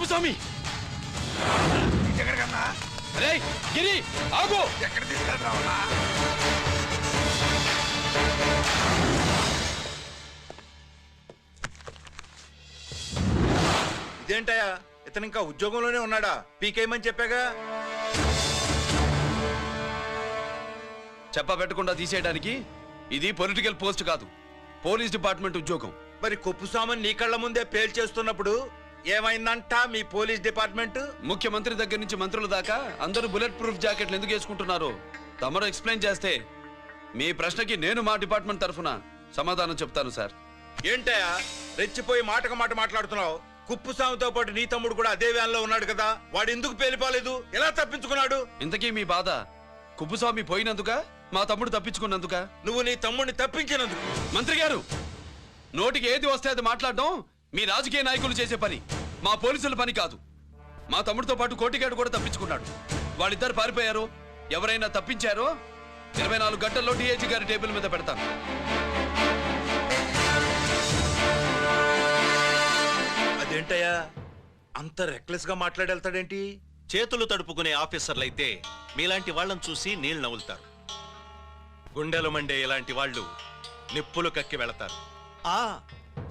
కుప్పస్వామి ఎక్కడికన్నా? అరే గిరి ఆగు! ఎక్కడ తీసుకెళ్తావన్నా? ఇదేంటయ్యా, ఇతను ఇంకా ఉద్యోగంలోనే ఉన్నాడా? పీకేయమని చెప్పాగా. చెప్పబెట్టకుండా తీసేయడానికి ఇది పొలిటికల్ పోస్ట్ కాదు, పోలీస్ డిపార్ట్మెంట్ ఉద్యోగం. మరి కుప్పుస్వామిని నీ కళ్ళ ముందే పేల్చేస్తున్నప్పుడు ఏమైందంట మీ పోలీస్ డిపార్ట్మెంట్? ముఖ్యమంత్రి దగ్గర నుంచి మంత్రుల దాకా అందరూ బుల్లెట్ ప్రూఫ్ జాకెట్లు ఎందుకు వేసుకుంటున్నారు తమరు ఎక్స్ప్లెయిన్ చేస్తే మీ ప్రశ్నకి నేను మా డిపార్ట్మెంట్ తరఫున సమాధానం చెప్తాను సార్. ఏంటయ్యా రెచ్చిపోయి మాటకు మాట మాట్లాడుతున్నావు? కుప్పుస్వామితో పాటు నీ తమ్ముడు కూడా అదే వ్యాన్ లో ఉన్నాడు కదా, వాడు ఎందుకు పేలిపోలేదు? ఎలా తప్పించుకున్నాడు? ఇంతకీ మీ బాధ కుప్పుస్వామి పోయినందుక, మా తమ్ముడు తప్పించుకున్నందుక? నువ్వు నీ తమ్ముడిని తప్పించినందుకు. మంత్రి గారు, నోటికి ఏది వస్తే అది మాట్లాడడం మీ రాజకీయ నాయకులు చేసే పని, మా పోలీసుల పని కాదు. మా తమ్ముడితో పాటు కోటిగాడు కూడా తప్పించుకున్నాడు. వాళ్ళిద్దరు పారిపోయారు. ఎవరైనా తప్పించారో 24 గంటల్లో డిఐజీ గారి టేబుల్ మీద పెడతాను. అదేంటయ్యా అంత రెక్లెస్ గా మాట్లాడేళ్తాడేంటి? చేతులు తడుపుకునే ఆఫీసర్లైతే మీలాంటి వాళ్ళని చూసి నీళ్ళు నవ్వులుతారు. గుండెలు మండే ఇలాంటి వాళ్ళు నిప్పులు కక్కి వెళతారు.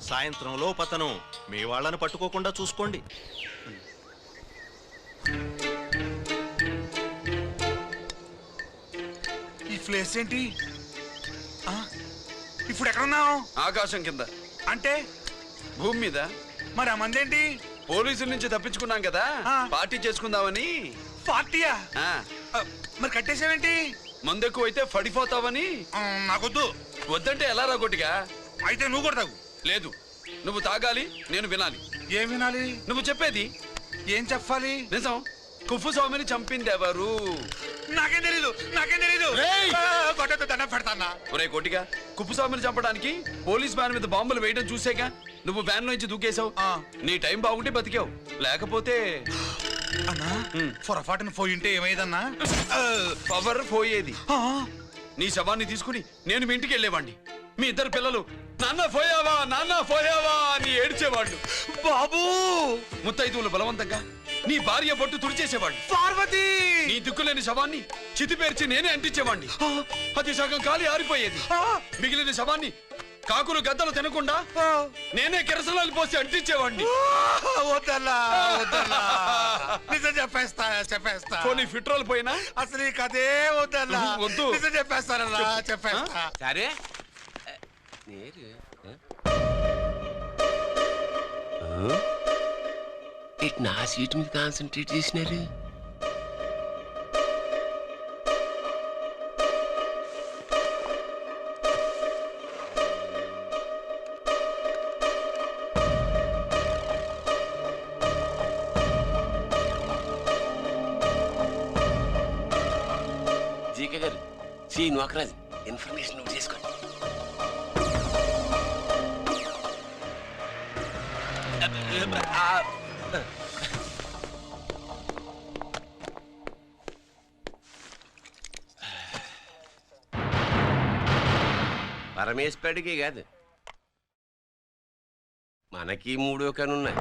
సాయంత్రం లోపతను మీ వాళ్ళను పట్టుకోకుండా చూసుకోండి. ఈ ప్లేస్ ఏంటి? ఇప్పుడు ఎక్కడున్నావు? ఆకాశం కింద. అంటే భూమి మీద. మరి ఆ మందేంటి? పోలీసుల నుంచి తప్పించుకున్నాం కదా, పార్టీ చేసుకుందామని. పార్టీయా? మరి కట్టేసావేంటి? మందెక్కువైతే పడిపోతావని. నాకొద్దు. వద్దంటే ఎలా రాగొట్టిగా? అయితే నువ్వు కూడా తాగు. లేదు, నువ్వు తాగాలి, నేను వినాలి. ఏం వినాలి? నువ్వు చెప్పేది. ఏం చెప్పాలి? నిజం. కుప్పుస్వామిని చంపింది ఎవరు? నాకేం తెలీదు, నాకేం తెలీదు. కొట్టతో దండం పెడతానా? ఒరే కోటిగా, కుప్పుస్వామిని చంపడానికి పోలీస్ వ్యాన్ మీద బాంబులు వేయడం చూసేగా నువ్వు వ్యాన్ నుంచి దూకేశావు. నీ టైం బాగుంటే బతికావు, లేకపోతే అన్నా పొరపాటున పోయింటే ఏమైందన్నా? పవర్ పోయేది. నీ శవాన్ని తీసుకుని నేను మీ ఇంటికి వెళ్ళేవాడిని. మీ ఇద్దరు పిల్లలు నాన్న పోయావా, నాన్న పోయావా అని ఏడ్చేవాళ్ళు. బాబు ముత్తైదువులు బలవంతంగా నీ భార్య బొట్టు తుడిచేసేవాళ్ళు. పార్వతి నీ దిక్కులేని శవాన్ని చితిపేర్చి నేనే అంటించేవాడిని. అది సగం కాలి ఆరిపోయేది. మిగిలిన శవాన్ని కాకులు గద్దలు తినకుండా నేనే కిరసనాలు పోసి అంటించేవాడిని. నిజం చెప్పేస్తా, చెప్పేస్తా. పోనీ ఫిట్రోల్ పోయినా అసలు ఈ కథే వద్దన్నా. వద్దు. నిజం చెప్పేస్తానన్నా, చెప్పేస్తా. సరే నా సీట్ మీద కాన్సన్ట్రేట్ చేసినారు. జీకే గారు, సి నోకరాజ్ ఇన్ఫర్మేషన్ నోట్ చేసుకోండి. పరమేశ్వరుడికి కాదు, మనకి 3 కనున్నాయి.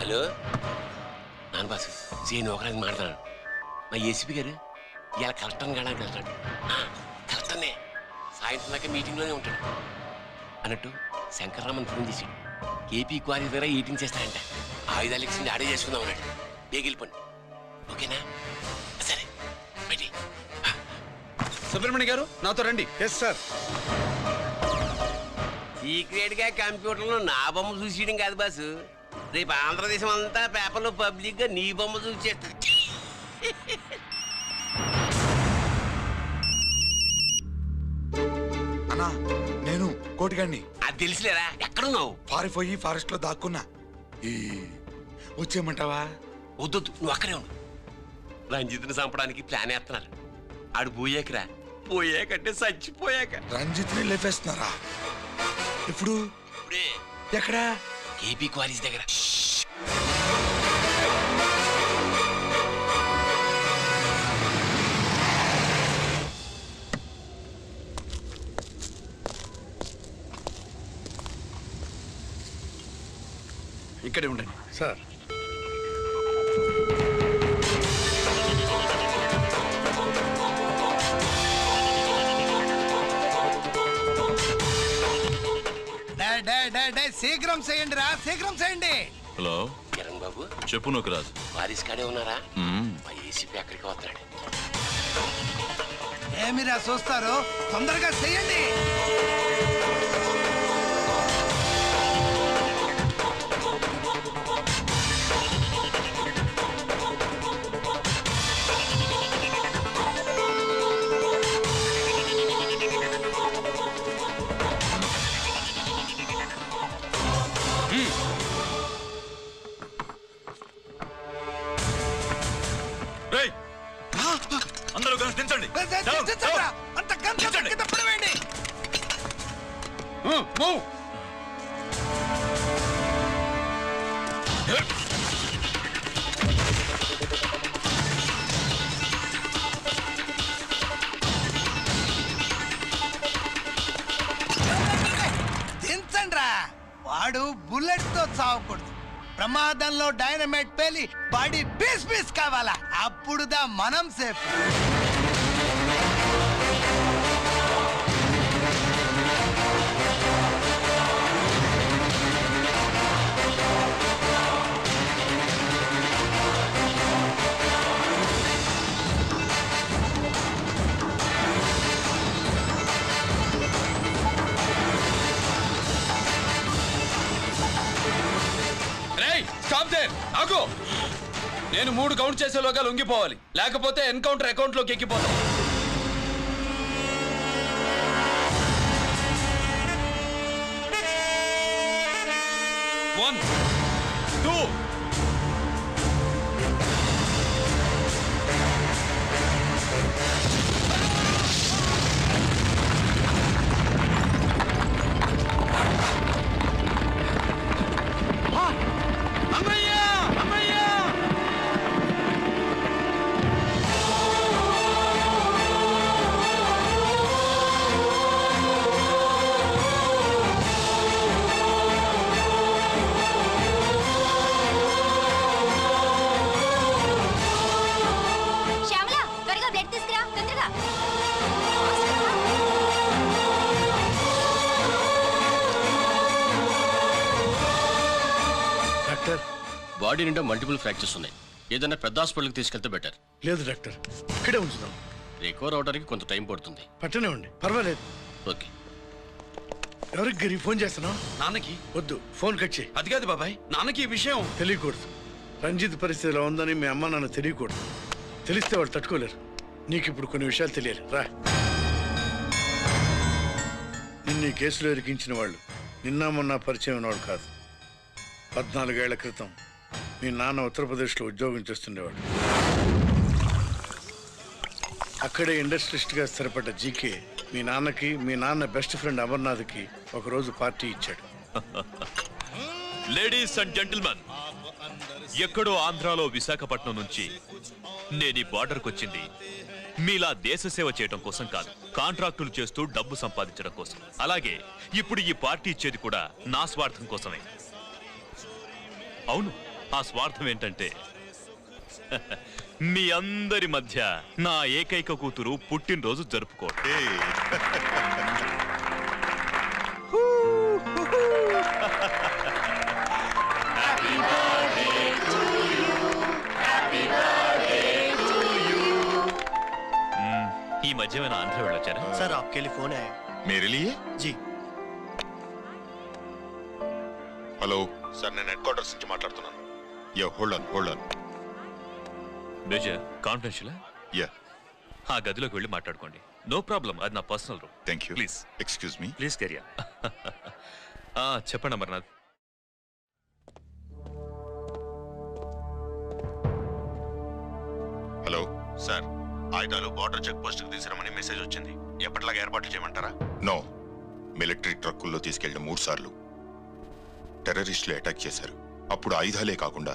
హలో నాన్న బాసు, సీఎన్ ఒకరికి మాట్లాడాను. మా ఏసీపీ గారు ఇలా కలెక్టర్ని కాడానికి వెళ్తాడు. కలెక్టర్నే సాయంత్రం దాకా మీటింగ్లోనే ఉంటాడు అన్నట్టు శంకర్రామన్ ఫోన్ చేశాడు. ఏపీ క్వారీ ద్వారా ఈటింగ్ చేస్తాడంట. ఆయుధాలు ఎక్స్చేంజ్ ఆడే చేసుకుందాం అన్నాడు. బేగిలిపోండి, ఓకేనా? సరే బయటి. సుబ్రహ్మణ్య గారు నాతో రండి. Yes sir. సీక్రెట్ గా కంప్యూటర్లో నా బొమ్మ చూసేయడం కాదు బాసు, రేపు ఆంధ్రదేశం అంతా పేపర్లో పబ్లిక్ గా నీ బొమ్మ చూసేస్తా. అన్నా నేను కోటిగాడిని. అది తెలిసిలేరా? ఎక్కడున్నావు? పారిపోయి ఫారెస్ట్ లో దాక్కున్నా. వచ్చేయమంటావా? వద్దొద్దు, నువ్వు అక్కడే ఉండు. రంజిత్ని చంపడానికి ప్లాన్ వేస్తున్నారు. ఆడు పోయాకరా, పోయాకంటే చచ్చిపోయాక. రంజిత్ ని లేపేస్తున్నారా? ఇప్పుడు ఇప్పుడే ఎక్కడా? ఏపీ క్వారీస్ దగ్గర. ఇక్కడే ఉండండి. సార్ శీఘ్రం చేయండి రా, శీఘ్రం చేయండి. హలో కిరణ్ బాబు, చెప్పు నూకరాజు. వారిస్ కాడే ఉన్నారా? మా ఏసీపీ అక్కడికి వస్తున్నాడు. ఏమిరా చూస్తారు, తొందరగా చేయండి. అందరూ కలిసి దించండి. అంత గంట కింద పడవేయండి. దించండి రా. వాడు బుల్లెట్ తో చావకూడదు. ప్రమాదంలో డైనమైట్ పేలి బాడీ పీస్ పీస్ కావాలా, అప్పుడుదా మనం సేఫ్. ఆగు! నేను 3 కౌంట్ చేసేలోగా లొంగిపోవాలి, లేకపోతే ఎన్కౌంటర్ అకౌంట్ లోకి ఎక్కిపోతాం. 1 2 బాడీ నిండా మల్టిపుల్ ఫ్రాక్చర్స్ ఉన్నాయి. ఏదైనా పెద్ద హాస్పిటల్కి తీసుకెళ్తే బెటర్. లేదు డాక్టర్, ఇక్కడే ఉంచుదాం. రికవర్ అవడానికి కొంత టైం పడుతుంది. పట్టనే ఉండి పర్వాలేదు. ఓకే. ఎవరికి గిరి ఫోన్ చేస్తున్నావు? నాన్నకి. వద్దు, ఫోన్ కట్ చేయి. అది కాదు బాబాయ్, నాన్నకి ఈ విషయం తెలియకూడదు. రంజిత్ పరిస్థితిలో ఉందని మీ అమ్మ నాన్న తెలియకూడదు. తెలిస్తే వాడు తట్టుకోలేరు. నీకు ఇప్పుడు కొన్ని విషయాలు తెలియాలి. రా. నిన్ను ఈ కేసులో ఇరికించిన వాళ్ళు నిన్న మొన్న పరిచయం ఉన్నవాడు కాదు. 14 ఏళ్ల క్రితం మీ నాన్న ఉత్తరప్రదేశ్లో ఉద్యోగం చేస్తుండేవాడు. అక్కడే ఇండస్ట్రియలిస్ట్గా స్థిరపడ్డ జీకే మీ నాన్నకి, మీ నాన్న బెస్ట్ ఫ్రెండ్ అమర్నాథ్కి ఒకరోజు పార్టీ ఇచ్చాడు. లేడీస్ అండ్ జెంటిల్మెన్, ఎక్కడో ఆంధ్రాలో విశాఖపట్నం నుంచి నేను ఈ బార్డర్కి వచ్చింది మీలా దేశ సేవ చేయడం కోసం కాదు, కాంట్రాక్టులు చేస్తూ డబ్బు సంపాదించడం కోసం. అలాగే ఇప్పుడు ఈ పార్టీ ఇచ్చేది కూడా నా స్వార్థం కోసమే. అవును, ఆ స్వార్థం ఏంటంటే మీ అందరి మధ్య నా ఏకైక కూతురు పుట్టినరోజు జరుపుకోవడం. ఈ మధ్య ఏమైనా ఆంధ్ర వెళ్ళొచ్చారా? सर आपके लिए फोन आया। मेरे लिए? जी హలో సార్, నేను హెడ్ క్వార్టర్స్ నుంచి మాట్లాడుతున్నాను. Yeah, hold on. Major, confidential? Yeah. ఆ గదిలోకి వెళ్ళి మాట్లాడుకోండి. నో ప్రాబ్లం, అది నా personal room. Thank you. Please excuse me. Please కెరియా. చెప్పండి అమర్నాథ్. హలో సార్, ఆయుధాలు బార్డర్ చెక్ పోస్ట్ కి తీసుకురమని మెసేజ్ వచ్చింది. ఎప్పటిలాగా ఏర్పాట్లు చేయమంటారా? నో. మిలిటరీ ట్రక్కుల్లో తీసుకెళ్లిన 3 సార్లు టెర్రరిస్టులు అటాక్ చేశారు. అప్పుడు ఆయుధాలే కాకుండా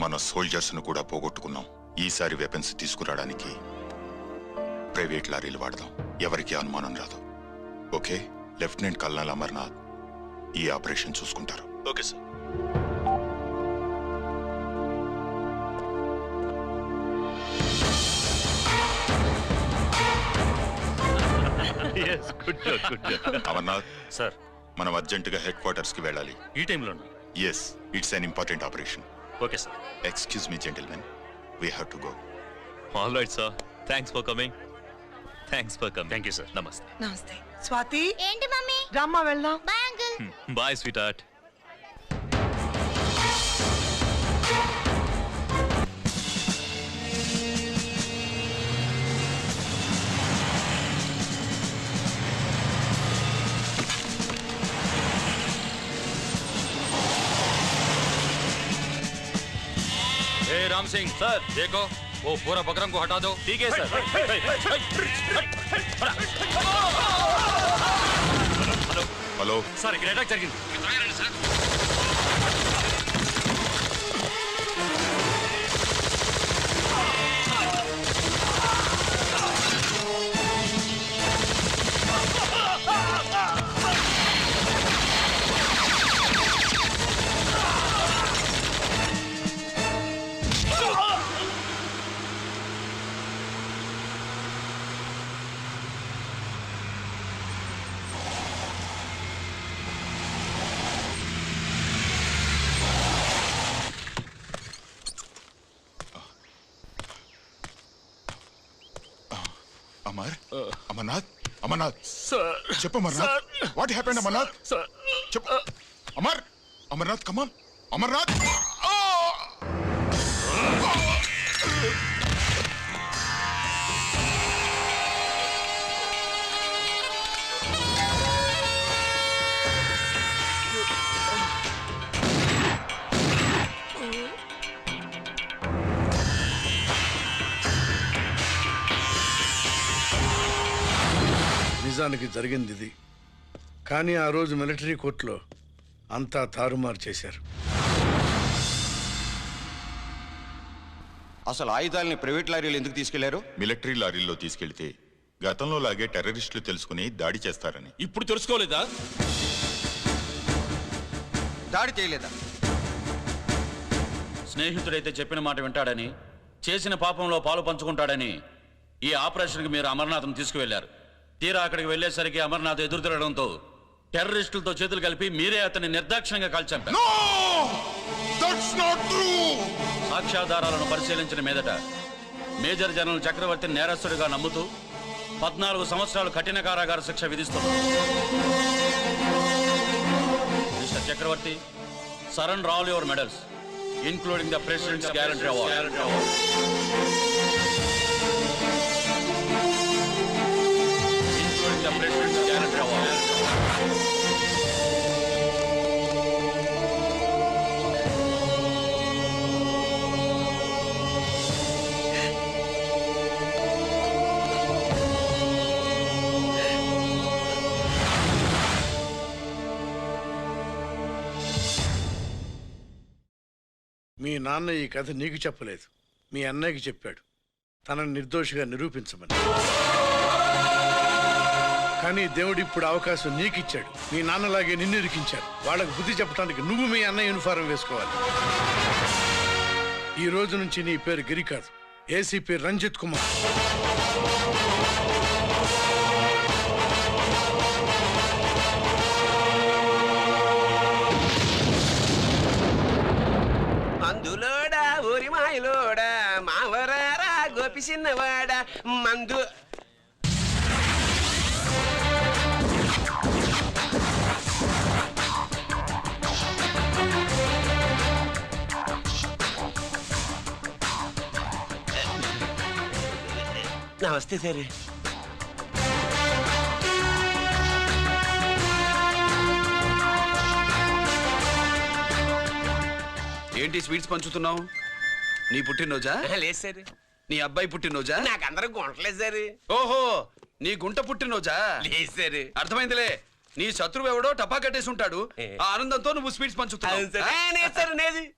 మన సోల్జర్స్ ను కూడా పోగొట్టుకున్నాం. ఈసారి వెపన్స్ తీసుకురావడానికి ప్రైవేట్ లారీలు వాడదాం. ఎవరికి అనుమానం రాదు. ఓకే? లెఫ్టినెంట్ కల్నల్ అమర్నాథ్ ఈ ఆపరేషన్ చూసుకుంటారు. Okay sir. Good job good job Amarnath sir మనం అర్జెంటుగా హెడ్ క్వార్టర్స్ కి వెళ్ళాలి. ఈ టైంలో yes, it's an important operation. Okay sir. Excuse me gentlemen, we have to go. All right sir, thanks for coming. Thank you sir. నమస్తే. నమస్తే. స్వాతి, ఏంటి mummy? రామ్మా వెళ్దాం. Bye uncle. Bye sweetheart. Ram Singh sir, देखो वो पूरा बकरम को हटा दो. ठीक है सर. హలో సార్ ఇక్కడ అటాక్ జరిగింది. అమర్నాథ్, అమర్నాథ్ చెప్పు. Amarnath, what happened? అమర్నాథ్ చెప్పు. అమర్నాథ్ కమాన్. అమర్నాథ్ నిజానికి జరిగింది ఇది. కానీ ఆ రోజు మిలిటరీ కోర్టులో అంతా తారుమారు చేశారు. అసలు ఆయుధాలని ప్రైవేట్ లారీలు ఎందుకు తీసుకెళ్లారు? మిలిటరీ లారీల్లో తీసుకెళ్తే గతంలో లాగే టెర్రరిస్టులు తెలుసుకుని దాడి చేస్తారని. ఇప్పుడు తెలుసుకోలేదా? దాడి చేయలేదా? స్నేహితుడైతే చెప్పిన మాట వింటాడని, చేసిన పాపంలో పాలు పంచుకుంటాడని ఈ ఆపరేషన్కి మీరు అమర్నాథ్ను తీసుకువెళ్లారు. తీరా అక్కడికి వెళ్లేసరికి అమర్నాథ్ ఎదురు తిరగడంతో టెర్రరిస్టులతో చేతులు కలిపి మీరే అతన్ని నిర్దాక్షిణ్యంగా కాల్చంపారు. సాక్ష్యాధారాలను పరిశీలించిన మీదట మేజర్ జనరల్ చక్రవర్తిని నేరస్తుడిగా నమ్ముతూ 14 సంవత్సరాలు కఠిన కారాగార శిక్ష విధిస్తున్నారు. Mister Chakravarthi, surrender all your medals including the president's guarantee award. The President's Guarantee Award. మీ నాన్న ఈ కథ నీకు చెప్పలేదు, మీ అన్నయ్యకి చెప్పాడు, తనని నిర్దోషిగా నిరూపించమని. కానీ దేవుడు ఇప్పుడు అవకాశం నీకిచ్చాడు. మీ నాన్నలాగే నిన్ను ఇరికించాడు. వాళ్ళకు బుద్ధి చెప్పడానికి నువ్వు మీ అన్న యూనిఫారం వేసుకోవాలి. ఈ రోజు నుంచి నీ పేరు గిరి కాదు, ఏసీపీ రంజిత్ కుమార్. మందులోడా ఊరి మాయలోడా మావరారా గోపి చిన్నవాడా మందు. నమస్తే సార్. ఏంటి స్వీట్స్ పంచుతున్నావు? నీ పుట్టినరోజా? లేదు సార్. నీ అబ్బాయి పుట్టినరోజా? నాకు అందరూ గుంటలేదు సార్. ఓహో, నీ గుంట పుట్టినరోజా? లేదు సార్. అర్థమైందిలే. నీ శత్రువు ఎవడో టపా కట్టేసి ఉంటాడు. ఆ ఆనందంతో నువ్వు స్వీట్స్ పంచుతున్నావు.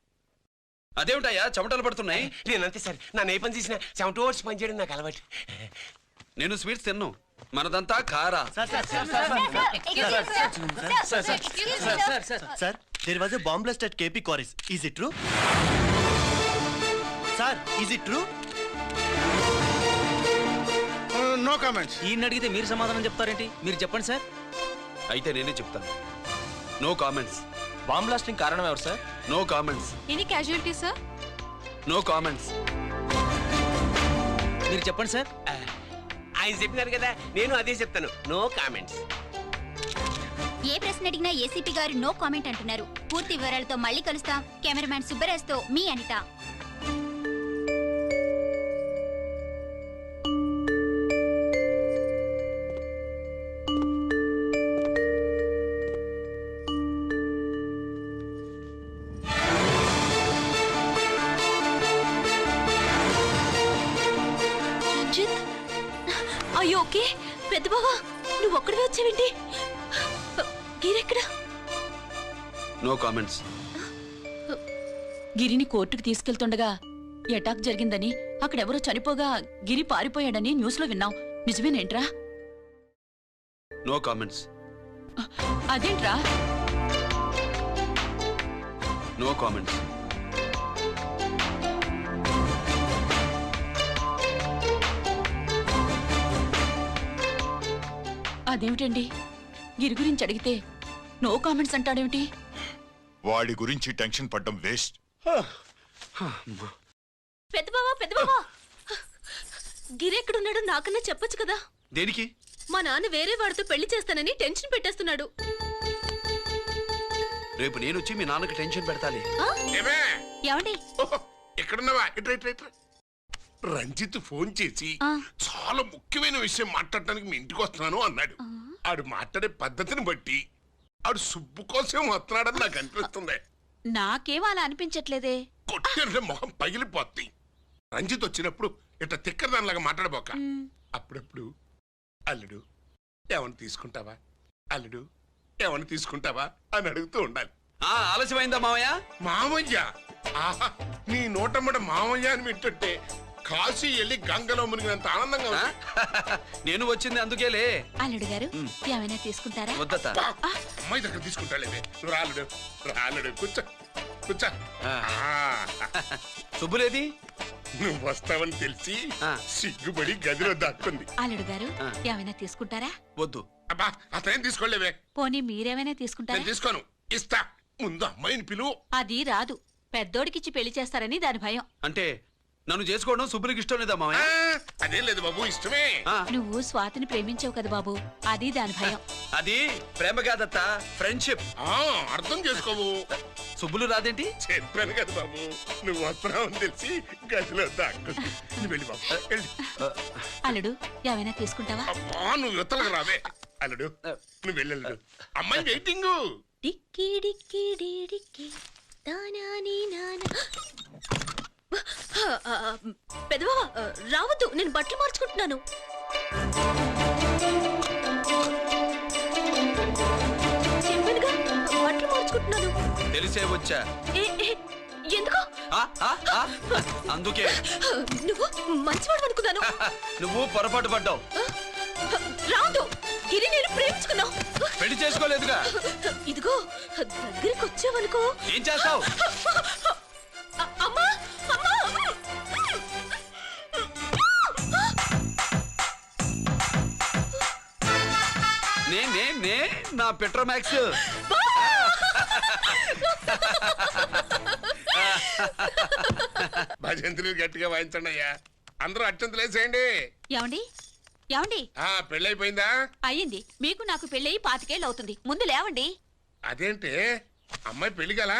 అదేమిటయ్యా చెమటలు పడుతున్నాయి? నేనంతే సార్. నన్ను ఏ పని చేసినా చెమట ఓడ్చి పని చేయడం నాకు అలవాటు. నేను స్వీట్స్ తిన్ను, మనదంతా కారా. Sir, there was a bomb blast at KP Quarries. Is it true? Sir, is it true? No comments. ఈయన అడిగితే మీరు సమాధానం చెప్తారేంటి? మీరు చెప్పండి సార్. అయితే నేనే చెప్తాను. No comments. బాంబ్ బ్లాస్టింగ్ కారణం ఎవరు sir? No comments. Any casualty sir? No comments. మీరు చెప్పండి సార్. ఆయన చెప్పినారు కదా, నేను అదే చెప్తాను. No comments. ఏ ప్రశ్న అడిగినా ఏసీపీ గారు నో కామెంట్ అంటున్నారు. పూర్తి వివరాలతో మళ్ళీ కలుస్తాం. కెమెరామ్యాన్ సుబ్బరాజ్తో మీ అనిత. అయ్యో ఓకే. పెద్ద బావా నువ్వు ఒక్కడివే వచ్చావేంటి? గిరెక్కడా? No comments. గిరిని కోర్టుకు తీసుకెళ్తుండగా అటాక్ జరిగిందని, అక్కడెవరో చనిపోగా గిరి పారిపోయాడని న్యూస్ లో విన్నాం. నిజమేనేంట్రా? No comments. అదేంట్రా? No comments. అదేమిటండి, గిరి గురించి అడిగితే నో కామెంట్స్ అంటాడేమిటి? వాడి గురించి టెన్షన్ పడ్డం వేస్ట్. పెద్ద బావా గిరి ఎక్కడున్నాడో నాకన్నా చెప్పొచ్చు కదా. దేనికి? మా నాన్న వేరే వాడితో పెళ్లి చేస్తానని టెన్షన్ పెట్టేస్తున్నాడు. రేపు నేను వచ్చి మీ నాన్నకి టెన్షన్ పెడతాలి. ఏమండి ఎక్కడున్నావా? రంజిత్ ఫోన్ చేసి చాలా ముఖ్యమైన విషయం మాట్లాడటానికి మీ ఇంటికి వస్తున్నాను అన్నాడు. ఆడు మాట్లాడే పద్ధతిని బట్టి ఆడు సుబ్బు కోసం వస్తున్నాడని నాకు అనిపిస్తుంది. నాకేం అలా అనిపించట్లేదే. కొట్టిన మొహం పగిలిపోద్ది. రంజిత్ వచ్చినప్పుడు ఇట్లా తిక్కదానిలాగా మాట్లాడబోక. అప్పుడప్పుడు అల్లుడు ఏమని తీసుకుంటావా, అల్లుడు ఏమని తీసుకుంటావా అని అడుగుతూ ఉండాలి. ఆలస్యమైందా మావయ్య? మామయ్య? ఆహా, నీ నోటమ్మడ మామయ్య అని వింటుంటే కాశీ వెళ్ళి గంగలో మునిగినంత ఆనందంగా ఉంది. నేను వచ్చింది అందుకేలే. అల్లుడు గారు ఏమైనా తీసుకుంటారా? వద్దత. అమ్మాయి దగ్గర తీసుకుంటాలేవే. నువ్వు రాలుడు రాలుడు కూర్చో కూర్చో. శుభ్రేది? నువ్వు వస్తావని తెలిసి సిగ్గుపడి గదిలో దాక్కుంది. అల్లుడు గారు ఏమైనా తీసుకుంటారా? వద్దు. అబ్బా అతనేం తీసుకోలేవే. పోనీ మీరేమైనా తీసుకుంటారా? నేను తీసుకోను, ఇస్తా. ముందు అమ్మాయిని పిలువు. అది రాదు. పెద్దోడికిచ్చి పెళ్లి చేస్తారని దాని భయం. అంటే నన్ను చేసుకోవడం శుభ్రికి ఇష్టం లేదా మావయ్య? అదేం లేదు బాబు, ఇష్టమే. నువ్వు స్వాతిని ప్రేమించావు కదా బాబు, అది దాని భయం. అది ప్రేమ కాదత్త, ఫ్రెండ్షిప్. అర్థం చేసుకోవు. సుబ్బులు రాదేంటి? చెప్పాను కదా బాబు, నువ్వు వస్తున్నావు అని తెలిసి గదిలో దాక్కుంది. నువ్వు వెళ్ళి బాబు వెళ్ళి. అల్లుడు ఏమైనా తీసుకుంటావా? అబ్బా నువ్వు యువతలకు రావే. అల్లుడు నువ్వు వెళ్ళడు, అమ్మాయి వెయిటింగ్. డిక్కి డిక్కి డిక్కి దానాని నానా. పెద్దవా రావద్దు, నేను బట్టలు మార్చుకుంటున్నాను. చెప్పానుగా బట్టలు మార్చుకుంటున్నాను. తెలిసే వచ్చా. ఎందుకు? అందుకే. నువ్వు మంచివాడు అనుకున్నాను. నువ్వు పొరపాటు పడ్డావు. రావద్దు, గిరి నేను ప్రేమించుకున్నావు. పెళ్లి చేసుకోలేదుగా. ఇదిగో దగ్గరికి వచ్చావనుకో. ఏం చేస్తావు? అమ్మా నే నా పెట్రోమాక్స్. భజంత్రులు గట్టిగా వాయించండి అయ్యా. అందరూ అత్యంతలు వేసేయండి. ఏమండి ఏమండి పెళ్ళైపోయిందా? అయ్యింది. మీకు నాకు పెళ్ళయి 25 ఏళ్ళు అవుతుంది. ముందు లేవండి. అదేంటి అమ్మాయి పెళ్లి గల?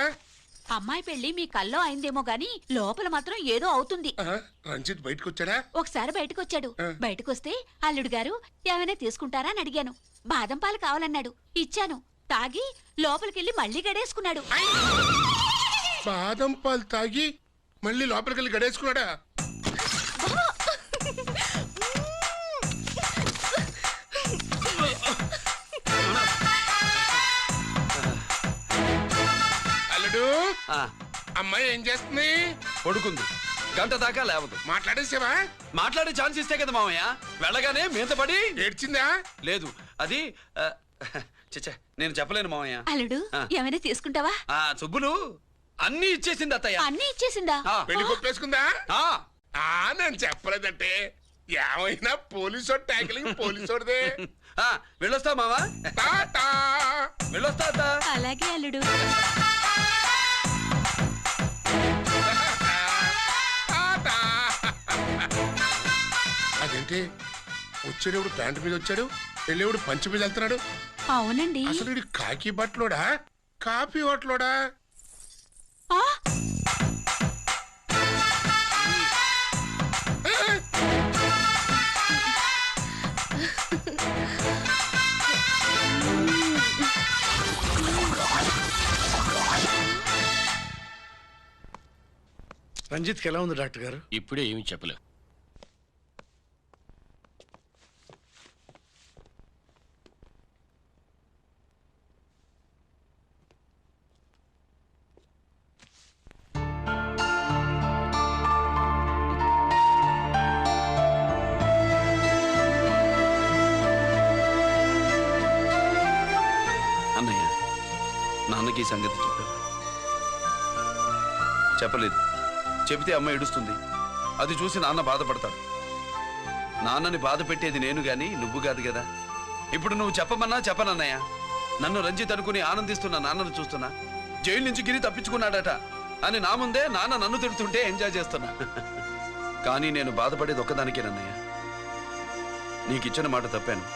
అమ్మాయి పెళ్లి మీ కల్లో అయిందేమో గాని లోపల మాత్రం ఏదో అవుతుంది. రంజిత్ బయటకు వచ్చాడా? ఒకసారి బయటకు వచ్చాడు. బయటకు వస్తే అల్లుడు గారు ఏమైనా తీసుకుంటారా అని అడిగాను. బాదం పాలు కావాలన్నాడు. ఇచ్చాను. తాగి లోపలికెళ్ళి మళ్ళీ గడేసుకున్నాడు. బాదం పాలు తాగి మళ్ళీ లోపలికెళ్ళి గడేసుకున్నాడా? అల్లుడు అమ్మాయి ఏం చేస్తుంది? పడుకుంది. గంట దాకా లేవదు. మాట్లాడేసావా? మాట్లాడే ఛాన్స్ ఇస్తే కదా మామయ్య. వెళ్ళగానే మీద పడి ఏడ్చిందా? లేదు, అది చచ్చా నేను చెప్పలేను మామయ్య. అల్లుడు ఏమైనా తీసుకుంటావా? సుబ్బులు అన్ని ఇచ్చేసింది అత్తయ్య. అన్ని ఇచ్చేసిందా? పెళ్లి కొప్పేసుకుందా? నేను చెప్పలేదంటే ఏమైనా పోలీసోడు ట్యాకిలింగ్ పోలీసోడిదే. వెళ్ళొస్తా మావా. టాటా. వెళ్ళొస్తా అత్త. అలాగే అల్లుడు. టాటా. అదేంటి వచ్చేటప్పుడు ప్యాంటు మీద వచ్చాడు, వెళ్ళేవాడు పంచి మీద వెళ్తున్నాడు. అవునండి. అసలు వీడు కాకి బట్టలోడా కాఫీ హోటలోడా? రంజిత్కి ఎలా ఉంది డాక్టర్ గారు? ఇప్పుడే ఏమీ చెప్పలేం. అన్నయ్య, నాన్నకి ఈ సంగతి చెప్పావా? చెప్పలేదు. చెబితే అమ్మ ఏడుస్తుంది. అది చూసి నాన్న బాధపడతాడు. నాన్నని బాధ పెట్టేది నేను గాని నువ్వు కాదు కదా. ఇప్పుడు నువ్వు చెప్పమన్నా చెప్పనన్నయ్య. నన్ను రంజిత్ అనుకుని ఆనందిస్తున్న నాన్నను చూస్తున్నా. జైలు నుంచి గిరి తప్పించుకున్నాడట అని నా ముందే నాన్న నన్ను తిడుతుంటే ఎంజాయ్ చేస్తున్నా. కానీ నేను బాధపడేది ఒక్కదానికేనన్నయ్య. నీకిచ్చిన మాట తప్పాను.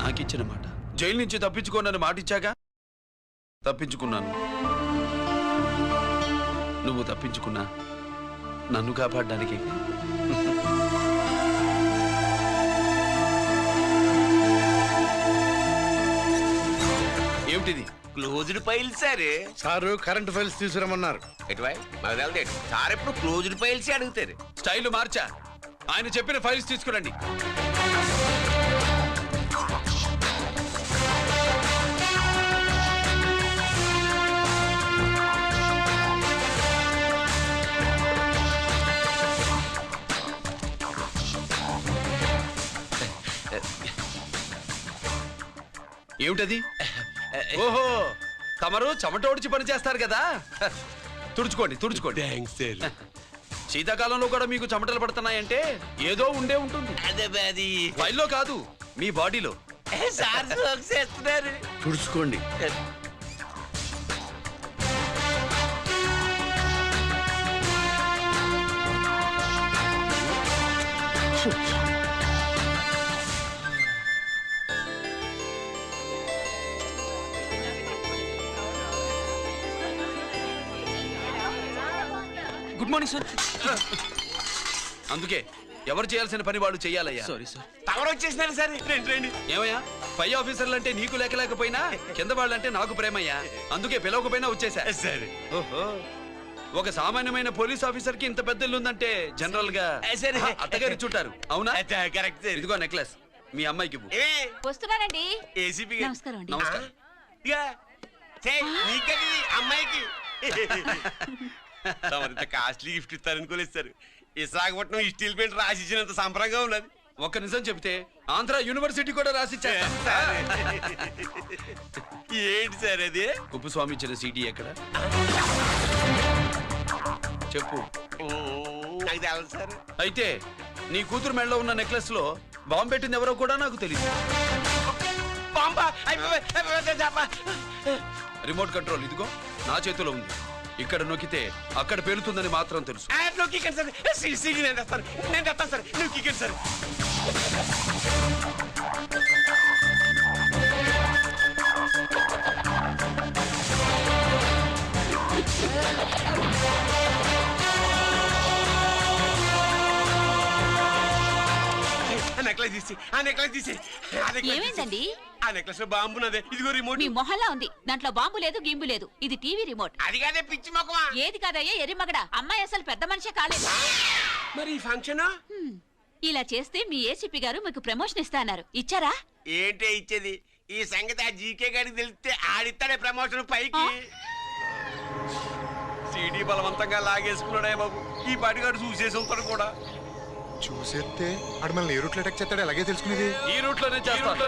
నాకిచ్చిన మాట. జైలు నుంచి తప్పించుకోనని మాటిచ్చాగా తప్పించుకున్నాను. నువ్వు తప్పించుకున్నా నన్ను కాపాడడానికి. ఏమిటిది? Closed file sir. Sir current files తీసుకురమ్మన్నారు. సార్ ఎప్పుడు క్లోజ్డ్ ఫైల్స్ అడుగుతారు. స్టైల్ మార్చా. ఆయన చెప్పిన ఫైల్స్ తీసుకురండి. ఏమిటది? ఓహో, తమరు చెమటోడ్చి పని చేస్తారు కదా. తుడుచుకోండి తుడుచుకోండి. శీతాకాలంలో కూడా మీకు చెమటలు పడుతున్నాయంటే ఏదో ఉండే ఉంటుంది. ఫైల్లో కాదు, మీ బాడీలో. తుడుచుకోండి. Good morning sir. అందుకే ఎవరు చేయాల్సిన పని వాళ్ళు చెయ్యాలయ్యా. Sorry sir. తమరు వచ్చేసినారు సార్. రండి. ఏమయ్యా, పై ఆఫీసర్లు అంటే నీకు లేకపోయినా కింద వాళ్ళంటే నాకు ప్రేమయ్యా. అందుకే పిలవకపోయినా వచ్చేసా. సరే. ఓహో, ఒక సామాన్యమైన పోలీస్ ఆఫీసర్ కి ఇంత పెద్ద ఇల్లు ఉందంటే జనరల్ గా అత్తగారి చుట్టారు. అవునా? కరెక్ట్. ఇదిగో నెక్లెస్ మీ అమ్మాయికి ఇవ్వు. వస్తున్నానండి. ఏసీపీ నమస్కారం అండి. నమస్కారం. అమ్మాయికి తమరింత కాస్ట్లీ గిఫ్ట్ ఇస్తారనుకోలేదు సార్. విశాఖపట్నం ఈ స్టీల్ పెయింట్ రాసి ఇచ్చినంత సంబరంగా ఉన్నది. ఒక్క నిజం చెప్తే ఆంధ్ర యూనివర్సిటీ కూడా రాసిచ్చా. ఏంటి సార్ అది? కుప్పస్వామి ఇచ్చిన సీటీ ఎక్కడ చెప్పు. నాకు తెలదు సార్. అయితే నీ కూతురు మెడలో ఉన్న నెక్లెస్ లో బాంబు పెట్టింది ఎవరో కూడా నాకు తెలియదు. రిమోట్ కంట్రోల్ ఇదిగో నా చేతిలో ఉంది. ఇక్కడ నొక్కితే అక్కడ పేలుతుందని మాత్రం తెలుసు. నేను తెస్తాను సార్. నువ్వు కిక్కండి సార్. నెక్లెస్ తీసి ఏమైందండి? ఆ నెక్లెస్ లో బాంబు ఉన్నదే. ఇదిగో రిమోట్. మీ మొహల్లా ఉంది. దాంట్లో బాంబు లేదు, గింబు లేదు. ఇది టీవీ రిమోట్. అది కాదే పిచ్చి మొక్కమా. ఏది కాదయ్యా ఎరిమగడ. అమ్మాయి అసలు పెద్ద మనిషే కాలేదు. మరి ఈ ఫంక్షన్ ఇలా చేస్తే మీ ఏసీపీ గారు మీకు ప్రమోషన్ ఇస్తా అన్నారు. ఇచ్చారా? ఏంటే ఇచ్చేది? ఈ సంగతి ఆ జీకే గారికి తెలిస్తే ఆడిస్తాడే ప్రమోషన్ పైకి. సీడీ బలవంతంగా లాగేసుకున్నాడే బాబు. ఈ పాటిగాడు చూసేసి ఉంటాడు కూడా. చూసేస్తే ఆడు మనల్ని ఏ రూట్లో అటాక్ చేస్తాడు అలాగే తెలుసుకునేది. ఈ రూట్ లోనే చేస్తాను.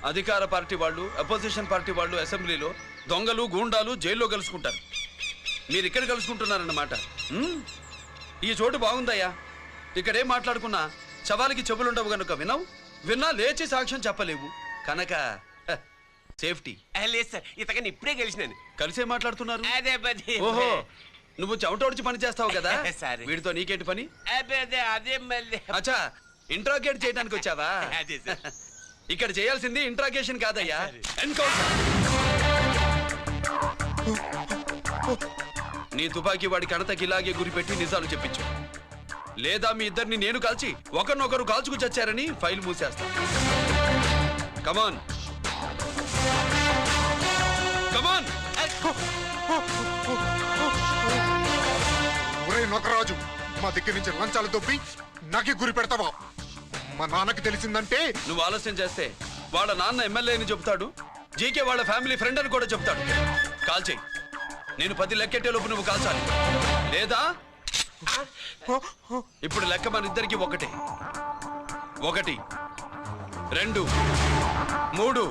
అధికార పార్టీ వాళ్ళు, అపోజిషన్ పార్టీ వాళ్ళు అసెంబ్లీలో, దొంగలు గూండాలు జైల్లో కలుసుకుంటారు. మీరు ఇక్కడ కలుసుకుంటున్నారన్నమాట. ఈ చోటు బాగుందయ్యా. ఇక్కడేం మాట్లాడుకున్నా శవాలకి చెవులుండవు గనుక విన్నా లేచి సాక్ష్యం చెప్పలేవు కనుక సేఫ్టీ. లేదు సార్, ఇతగాని ఇప్పుడే కలిసినాను. కలిసే మాట్లాడుతున్నారు. అదే పది. ఓహో, నువ్వు చెమటోడ్చి పని చేస్తావు కదా. సరే. వీడితో నీకేంటి పని? అదే మళ్ళీ. అచ్చా, ఇంట్రాగేట్ చేయడానికి వచ్చావా? అదే సార్. ఇక్కడ చేయాల్సింది ఇంట్రాగేషన్ కాదయ్యా, ఎన్కౌంటర్. నీ తుపాకీ వాడి కణతకి ఇలాగే గురిపెట్టి నిజాలు చెప్పించు, లేదా మీ ఇద్దరిని నేను కాల్చి ఒకరినొకరు కాల్చుకు చచ్చారని ఫైల్ మూసేస్తా. కమాన్ కమాన్. ఒరే నొకరాజు, మా దగ్గర నుంచి లంచాలు దొబ్బి నాకే గురి పెడతావా? మా నాన్నకి తెలిసిందంటే నువ్వు ఆలస్యం చేస్తే వాళ్ళ నాన్న ఎమ్మెల్యే అని చెప్తాడు, జీకే వాళ్ళ ఫ్యామిలీ ఫ్రెండ్ అని కూడా చెప్తాడు. కాల్ చేయి. నేను 10 లెక్కెట్టే లోపు నువ్వు కాల్చాలి, లేదా ఇప్పుడు లెక్క మన ఇద్దరికి ఒకటే. 1 2 3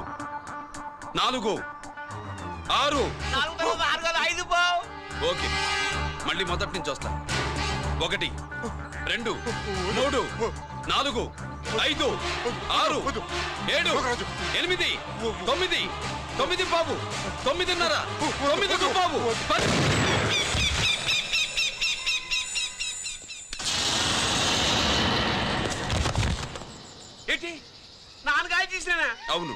4 6. ఓకే, మళ్ళీ మొదటి నుంచి వస్తా. 1 2 3 4 5 6 7 8 9 9 బాబు 9:30 9 బాబు 10. ఏంటి నాన్నగాయ తీసినా? అవును,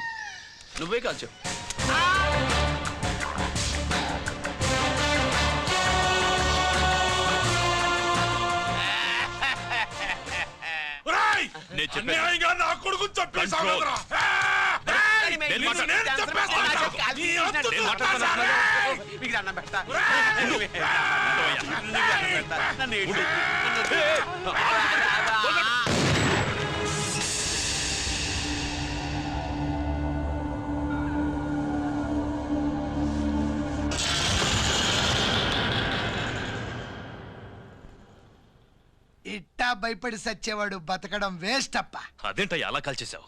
నువ్వే కాల్చావు. అన్యాయంగా నా కొడుకు చంపేశావు కదరా. ఇట్టా భయపడి సచ్చేవాడు బతకడం వేస్ట్ అప్ప. అదేంటయ్యా అలా కాల్చేశావు?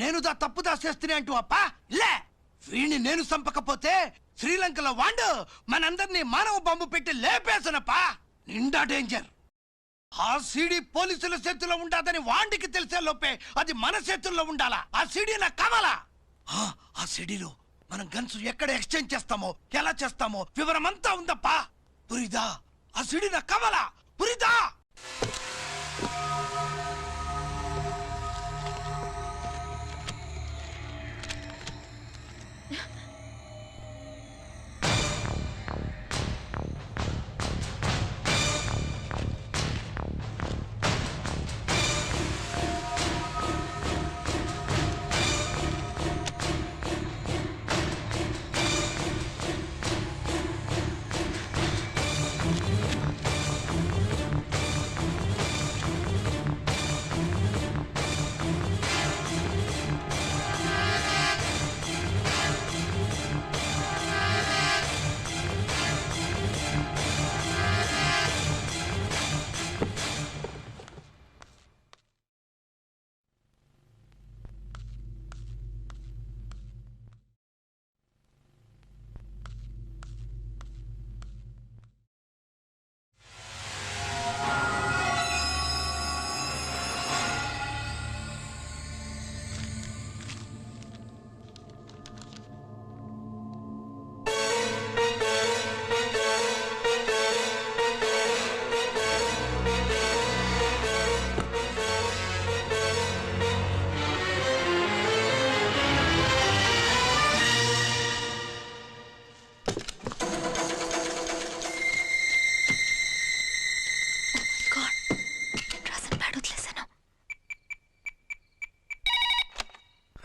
నేను తప్పు దాచేస్తున్నా అంటూ అప్ప లే. వీణ్ణి నేను చంపకపోతే శ్రీలంకలో వాండు మనందరినీ మానవ బాంబు పెట్టి లేపేసనప్ప. నిండా డేంజర్. ఆ సీడీ పోలీసుల చేతుల్లో ఉండాదని వాండికి తెలిసే లోపే అది మన చేతుల్లో ఉండాలా. ఆ సీడీ నాకు కావాలా. ఆ సీడీలో మనం గన్స్ ఎక్కడ ఎక్స్చేంజ్ చేస్తామో, ఎలా చేస్తామో వివరమంతా ఉందప్పా. పురిదా, ఆ సీడీ నాకు కావాలా. పురిదా.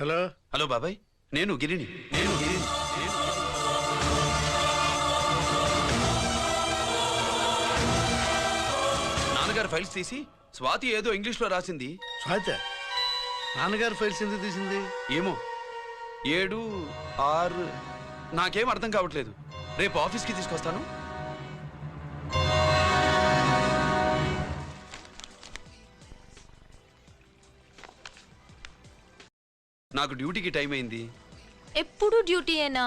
హలో హలో బాబాయ్, నేను గిరిని. నాన్నగారు ఫైల్స్ తీసి స్వాతి ఏదో ఇంగ్లీష్ లో రాసింది. స్వాతి నాన్నగారు ఫైల్స్ ఎందుకు తీసింది? ఏమో 7 6 నాకేం అర్థం కావట్లేదు. రేపు ఆఫీస్కి తీసుకొస్తాను. నాకు డ్యూటీకి టైం అయింది. ఎప్పుడు డ్యూటీయేనా?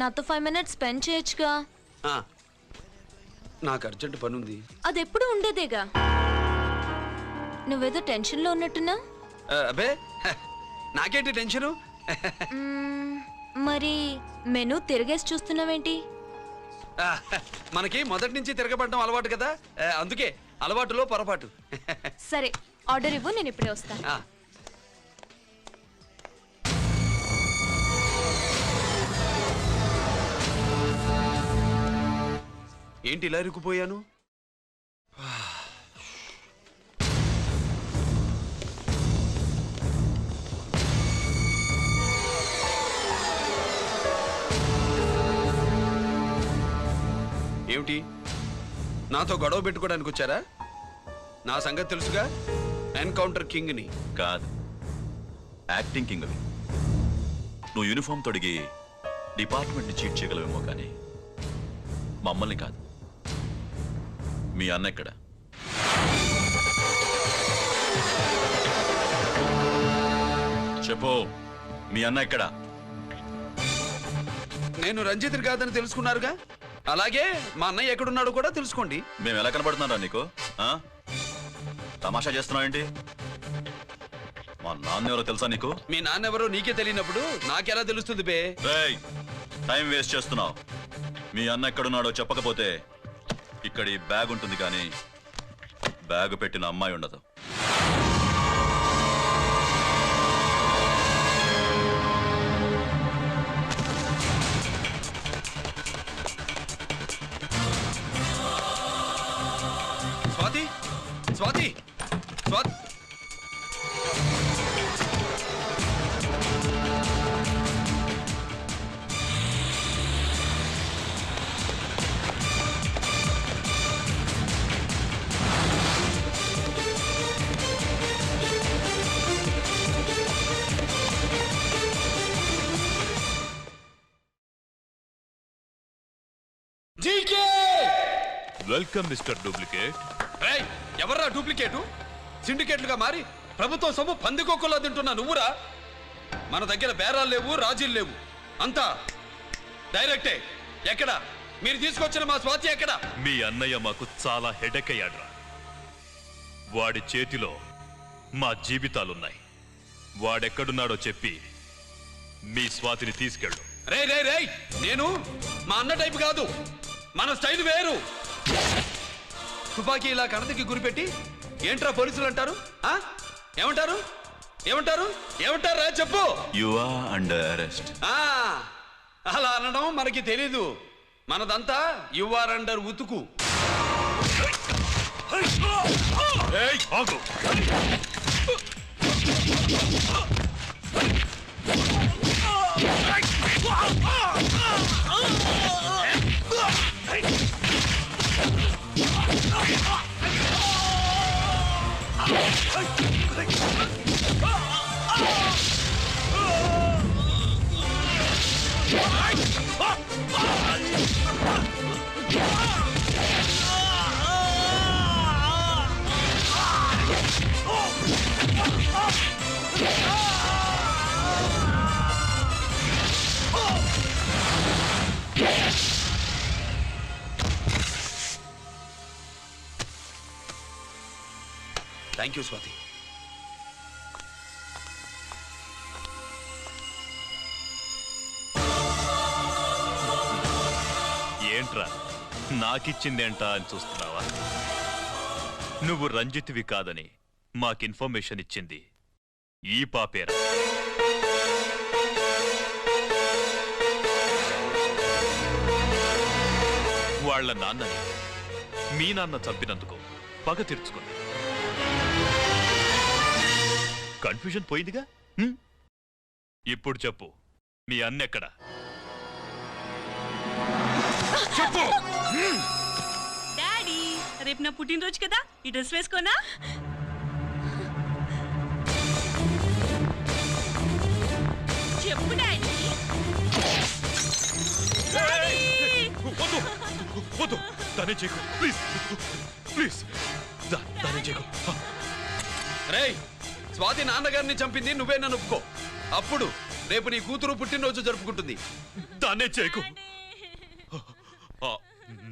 నాతో 5 minutes స్పెండ్ చేయొచ్చుగా. నాకు అర్జెంట్ పని ఉంది. అది ఎప్పుడు ఉండేదేగా. నువ్వేదో టెన్షన్లో ఉన్నట్టున్నా. అబే నాకేంటి టెన్షను? మరి మెనూ తిరిగేసి చూస్తున్నావేంటి? మనకి మొదటి నుంచి తిరగబడడం అలవాటు కదా, అందుకే అలవాటులో పొరపాటు. సరే ఆర్డర్ ఇవ్వు, నేను ఇప్పుడే వస్తాను. ఏంటి ఇలా ఇరుక్కుపోయాను? ఏమిటి, నాతో గొడవ పెట్టుకోవడానికి వచ్చారా? నా సంగతి తెలుసుగా, ఎన్కౌంటర్ కింగ్ని. కాదు, యాక్టింగ్ కింగ్. నువ్వు యూనిఫామ్ తొడిగి డిపార్ట్మెంట్ని చీట్ చేయగలవేమో కానీ మమ్మల్ని కాదు. మీ అన్న ఎక్కడ? చెప్పు, మీ అన్న ఎక్కడ? నేను రంజిత్ని కాదని తెలుసుకున్నారుగా, అలాగే మా అన్నయ్య ఎక్కడున్నాడో కూడా తెలుసుకోండి. మేము ఎలా కనబడుతున్నారా నీకు? తమాషా చేస్తున్నావు ఏంటి? మా నాన్న ఎవరో తెలుసా నీకు? మీ నాన్న ఎవరో నీకే తెలియనప్పుడు నాకెలా తెలుస్తుంది బే? టైం వేస్ట్ చేస్తున్నావు. మీ అన్న ఎక్కడున్నాడో చెప్పకపోతే ఇక్కడ ఈ బ్యాగ్ ఉంటుంది కానీ బ్యాగ్ పెట్టిన అమ్మాయి ఉండదు. Swathi, Swathi, Swathi. Welcome mister duplicate. ఎవర్రా డూప్లికేటు? సిండికేట్లుగా మారి ప్రభుత్వం సొమ్ము పందికొక్కులా తింటున్నా నువ్వురా? మన దగ్గర బేరాలు లేవు, రాజీలు లేవు, అంతా డైరెక్టే. ఎక్కడ మీరు తీసుకొచ్చిన మా స్వాతి ఎక్కడ? మీ అన్నయ్య మాకు చాలా హెడెక్ అయ్యాడ్రా. వాడి చేతిలో మా జీవితాలున్నాయి. వాడెక్కడున్నాడో చెప్పి మీ స్వాతిని తీసుకెళ్ళు. రే రే రే, నేను మా అన్న టైపు కాదు, మన స్టైల్ వేరు. తుపాకీ ఇలా కణతికి గురిపెట్టి ఏంట్రా పోలీసులు అంటారు? ఏమంటారు? ఏమంటారు? ఏమంటారా చెప్పు. You are under arrest. అలా అనడం మనకి తెలీదు. మనదంతా యు ఆర్ అండర్ ఉతుకు. Thank you Swathi. ఏంట్రా నాకిచ్చిందేంటా అని చూస్తున్నావా? నువ్వు రంజిత్వి కాదని మాకు ఇన్ఫర్మేషన్ ఇచ్చింది ఈ పాపేరా. వాళ్ళ నాన్నని మీ నాన్న చంపినందుకు పగ తీర్చుకుంది. కన్ఫ్యూజన్ పోయిందిగా. ఇప్పుడు చెప్పు, మీ అన్నెక్కడ? చెప్పు. డాడీ, రేపు నా పుట్టినరోజు కదా, ఈ డ్రెస్ వేసుకోనా? చెప్పు డాడీ. వద్దు, దానే చేయకు ప్లీజ్, ప్లీజ్ దానే చేయకు. రేయ్, స్వాతి నాన్నగారిని చంపింది నువ్వే, నన్ను ఒప్పుకో. అప్పుడు రేపు నీ కూతురు పుట్టినరోజు జరుపుకుంటుంది. దాన్నే చేయకు.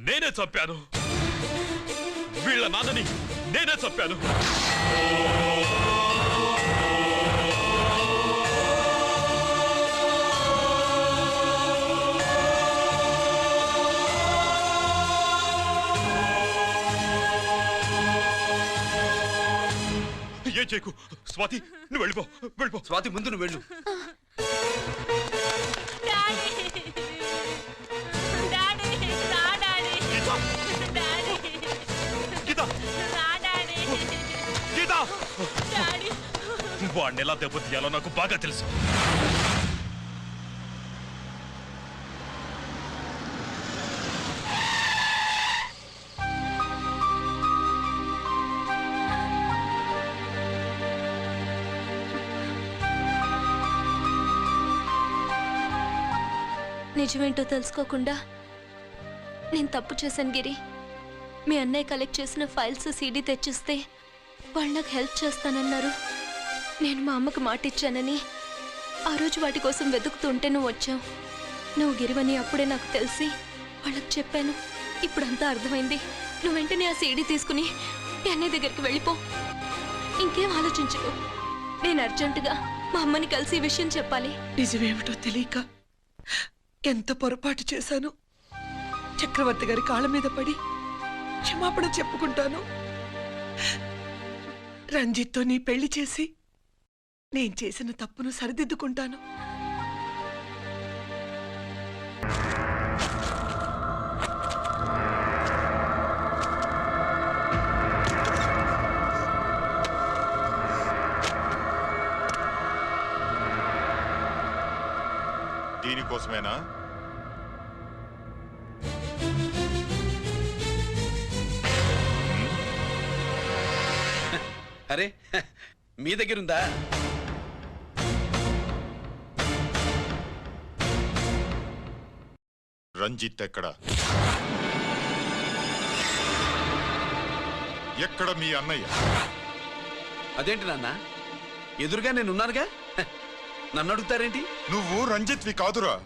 నేనే చంపాను, వీళ్ళ నాన్నని నేనే చంపాను. ఏం చేయకు. స్వాతి, నువ్వు వెళ్ళిపో, వెళ్ళిపో. స్వాతి, ముందు నువ్వు వెళ్ళు. వాడిని ఎలా దెబ్బతీయాలో నాకు బాగా తెలుసు. నిజమేంటో తెలుసుకోకుండా నేను తప్పు చేశాను గిరి. మీ అన్నయ్య కలెక్ట్ చేసిన ఫైల్స్ సీడీ తెచ్చిస్తే వాళ్ళు నాకు హెల్ప్ చేస్తానన్నారు. నేను మా అమ్మకు మాట ఇచ్చానని ఆ రోజు వాటి కోసం వెతుకుతుంటే నువ్వు వచ్చావు. నువ్వు గిరివని అప్పుడే నాకు తెలిసి వాళ్ళకి చెప్పాను. ఇప్పుడంతా అర్థమైంది. నువ్వు వెంటనే ఆ సీడీ తీసుకుని మీ అన్నయ్య దగ్గరికి వెళ్ళిపో. ఇంకేం ఆలోచించకు. నేను అర్జెంటుగా మా అమ్మని కలిసి ఈ విషయం చెప్పాలి. నిజమేమిటో తెలియక ఎంత పొరపాటు చేశాను. చక్రవర్తి గారి కాళ్ళ మీద పడి క్షమాపణ చెప్పుకుంటాను. రంజిత్తో నీ పెళ్లి చేసి నేను చేసిన తప్పును సరిదిద్దుకుంటాను. దీనికోసమేనా? అరే, మీ దగ్గరుందా? రంజిత్ ఎక్కడ? ఎక్కడ మీ అన్నయ్య? అదేంటి నాన్న, ఎదురుగా నేనున్నానుగా, నన్ను అడుగుతారేంటి? నువ్వు రంజిత్వి కాదురా.